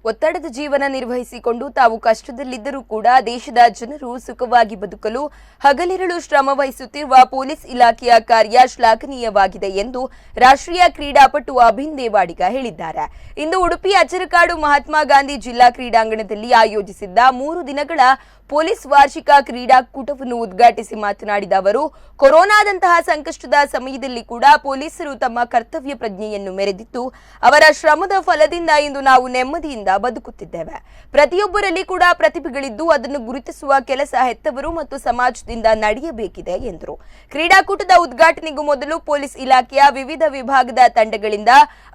ಒತ್ತಡದ ಜೀವನ ನಿರ್ವಹಿಸಿಕೊಂಡು ತಾವು ಕಷ್ಟದಲ್ಲಿದ್ದರೂ ಕೂಡ ದೇಶದ ಜನರು ಸುಖವಾಗಿ ಬದುಕಲು ಹಗಲಿರುಳು ಶ್ರಮ ವಹಿಸುತ್ತಿರುವ ಪೊಲೀಸ್ ಇಲಾಖೆಯ ಕಾರ್ಯ ಶ್ಲಾಘನೀಯವಾಗಿದೆ ಎಂದು ರಾಷ್ಟ್ರೀಯ ಕ್ರೀಡಾಪಟು ಅಭಿನ್ ದೇವಾಡಿಗ ಹೇಳಿದ್ದಾರೆ. ಇಂದು ಉಡುಪಿ ಅಚ್ಚರಕಾಡು ಮಹಾತ್ಮ ಗಾಂಧಿ ಜಿಲ್ಲಾ ಕ್ರೀಡಾಂಗಣದಲ್ಲಿ ಆಯೋಜಿಸಿದ್ದ 3 ದಿನಗಳ ಪೊಲೀಸ್ ವಾರ್ಷಿಕ ಕ್ರೀಡಾಕೂಟವನ್ನು ಉದ್ಘಾಟಿಸಿ ಮಾತನಾಡಿದ ಅವರು, ಕೊರೋನಾದಂತಹ ಸಂಕಷ್ಟದ ಸಮಯದಲ್ಲಿ ಕೂಡ ಪೊಲೀಸರು ತಮ್ಮ ಕರ್ತವ್ಯ ಪ್ರಜ್ಞೆಯನ್ನು ಮೆರೆದಿದ್ದು ಅವರ ಶ್ರಮದ ಫಲದಿಂದ ಇಂದು ನಾವು ನೆಮ್ಮದಿಯಿಂದ ಬದುಕುತ್ತಿದ್ದೇವೆ. ಪ್ರತಿಯೊಬ್ಬರಲ್ಲಿ ಕೂಡ ಪ್ರತಿಭೆಗಳಿದ್ದು ಅದನ್ನು ಗುರುತಿಸುವ ಕೆಲಸ ಹೆತ್ತವರು ಮತ್ತು ಸಮಾಜದಿಂದ ನಡೆಯಬೇಕಿದೆ ಎಂದರು. ಕ್ರೀಡಾಕೂಟದ ಉದ್ಘಾಟನೆಗೂ ಮೊದಲು ಪೊಲೀಸ್ ಇಲಾಖೆಯ ವಿವಿಧ ವಿಭಾಗದ ತಂಡಗಳಿಂದ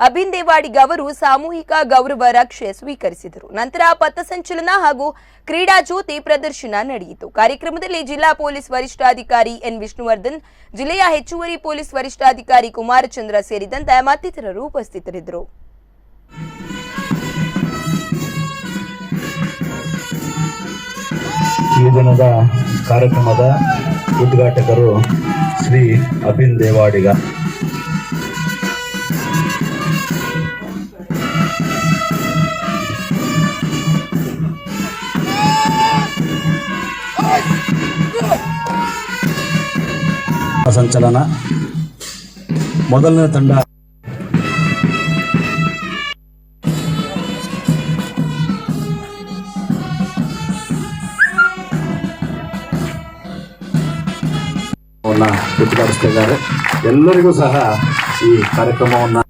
ಅಭಿನ್ ದೇವಾಡಿಗ ಅವರು ಸಾಮೂಹಿಕ ಗೌರವ ರಕ್ಷೆ ಸ್ವೀಕರಿಸಿದರು. ನಂತರ ಪಥಸಂಚಲನ ಹಾಗೂ ಕ್ರೀಡಾ ಜ್ಯೋತಿ ಪ್ರದರ್ಶನ ನಡೆಯಿತು. ಕಾರ್ಯಕ್ರಮದಲ್ಲಿ ಜಿಲ್ಲಾ ಪೊಲೀಸ್ ವರಿಷ್ಠಾಧಿಕಾರಿ ಎನ್ ವಿಷ್ಣುವರ್ಧನ್, ಜಿಲ್ಲೆಯ ಹೆಚ್ಚುವರಿ ಪೊಲೀಸ್ ವರಿಷ್ಠಾಧಿಕಾರಿ ಕುಮಾರಚಂದ್ರ ಸೇರಿದಂತೆ ಮತ್ತಿತರರು ಉಪಸ್ಥಿತರಿದ್ದರು. ಈ ದಿನದ ಕಾರ್ಯಕ್ರಮದ ಉದ್ಘಾಟಕರು ಶ್ರೀ ಅಭಿನ್ ದೇವಾಡಿಗ. ಸಂಚಲನ ಮೊದಲನೇ ತಂಡ ಉದ್ಘಾಟಿಸ್ತಿದ್ದಾರೆ. ಎಲ್ಲರಿಗೂ ಸಹ ಈ ಕಾರ್ಯಕ್ರಮವನ್ನು